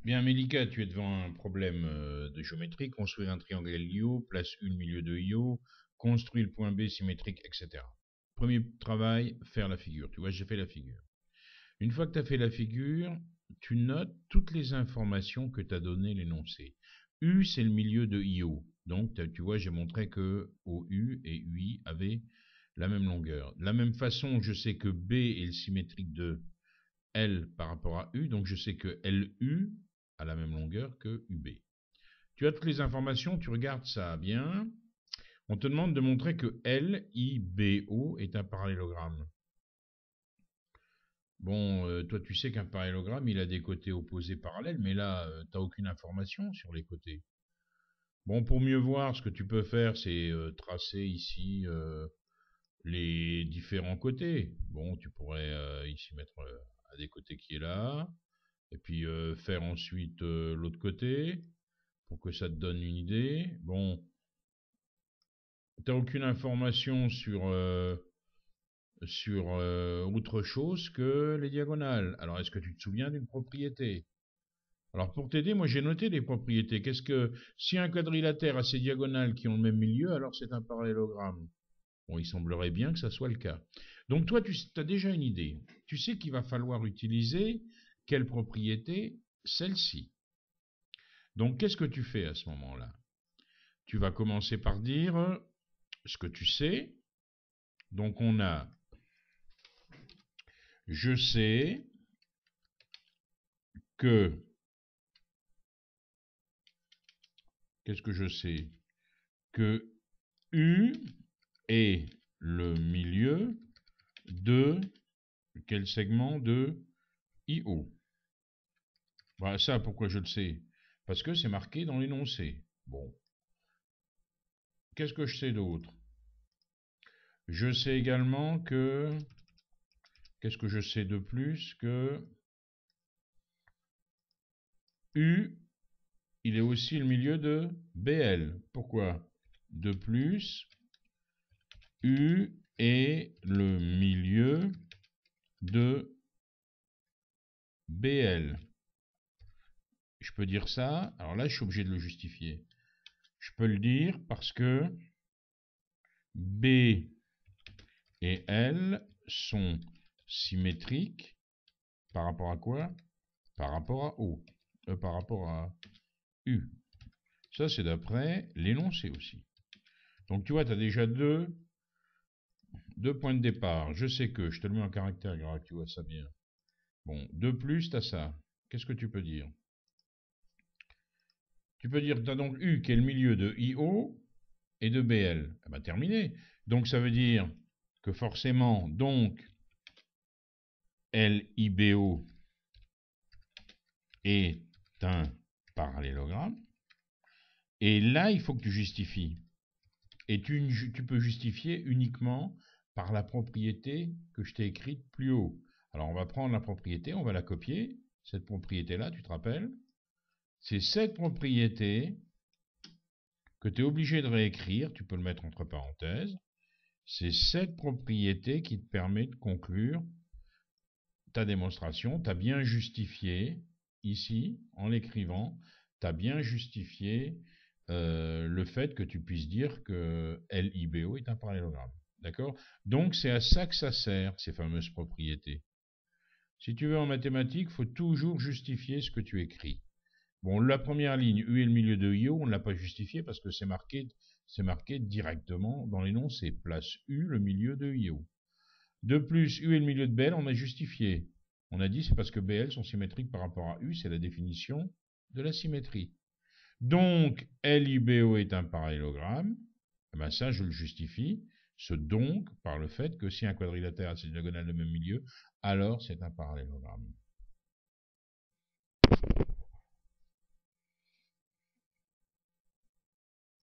Bien, Mélika, tu es devant un problème de géométrie. Construire un triangle LIO, place 1 milieu de IO, construire le point B symétrique, etc. Premier travail, faire la figure. Tu vois, j'ai fait la figure. Une fois que tu as fait la figure, tu notes toutes les informations que t'a donné l'énoncé. U, c'est le milieu de IO. Donc, tu vois, j'ai montré que OU et UI avaient la même longueur. De la même façon, je sais que B est le symétrique de L par rapport à U, donc je sais que LU a la même longueur que UB. Tu as toutes les informations, tu regardes ça bien. On te demande de montrer que LIBO est un parallélogramme. Bon, toi tu sais qu'un parallélogramme, il a des côtés opposés parallèles, mais là, tu n'as aucune information sur les côtés. Bon, pour mieux voir, ce que tu peux faire, c'est tracer ici les différents côtés. Bon, tu pourrais ici mettre un des côtés qui est là, et puis faire ensuite l'autre côté, pour que ça te donne une idée. Bon, tu n'as aucune information sur autre chose que les diagonales. Alors, est-ce que tu te souviens d'une propriété? Alors, pour t'aider, moi j'ai noté des propriétés. Qu'est-ce que si un quadrilatère a ses diagonales qui ont le même milieu, alors c'est un parallélogramme. Bon, il semblerait bien que ça soit le cas. Donc, toi, tu as déjà une idée. Tu sais qu'il va falloir utiliser quelle propriété? Celle-ci. Donc, qu'est-ce que tu fais à ce moment-là? Tu vas commencer par dire ce que tu sais. Donc, on a je sais que. Qu'est-ce que je sais? Que U est le milieu de quel segment de IO? Voilà, ça, pourquoi je le sais? Parce que c'est marqué dans l'énoncé. Bon. Qu'est-ce que je sais d'autre? Je sais également que. Qu'est-ce que je sais de plus? Que U, il est aussi le milieu de BL. Pourquoi? De plus, U est le milieu de BL. Je peux dire ça, alors là je suis obligé de le justifier. Je peux le dire parce que B et L sont symétriques par rapport à quoi? Par rapport à O. Par rapport à U. Ça c'est d'après l'énoncé aussi. Donc tu vois, tu as déjà deux points de départ. Je sais que, je te le mets en caractère grave, tu vois ça bien. Bon, de plus, tu as ça. Qu'est-ce que tu peux dire? Tu peux dire, tu as donc U qui est le milieu de IO et de BL. Eh ben, terminé. Donc ça veut dire que forcément, donc, LIBO est un parallélogramme. Et là, il faut que tu justifies. Et tu peux justifier uniquement par la propriété que je t'ai écrite plus haut. Alors on va prendre la propriété, on va la copier. Cette propriété-là, tu te rappelles? C'est cette propriété que tu es obligé de réécrire, tu peux le mettre entre parenthèses. C'est cette propriété qui te permet de conclure ta démonstration. Tu as bien justifié, ici, en l'écrivant, tu as bien justifié le fait que tu puisses dire que LIBO est un parallélogramme. D'accord? Donc c'est à ça que ça sert, ces fameuses propriétés. Si tu veux en mathématiques, il faut toujours justifier ce que tu écris. Bon, la première ligne, U est le milieu de IO, on ne l'a pas justifié parce que c'est marqué directement dans l'énoncé. Place U, le milieu de IO. De plus, U est le milieu de BL, on a justifié. On a dit c'est parce que BL sont symétriques par rapport à U, c'est la définition de la symétrie. Donc, LIBO est un parallélogramme. Eh ben ça, je le justifie. Ce donc par le fait que si un quadrilatère a ses diagonales de même milieu, alors c'est un parallélogramme.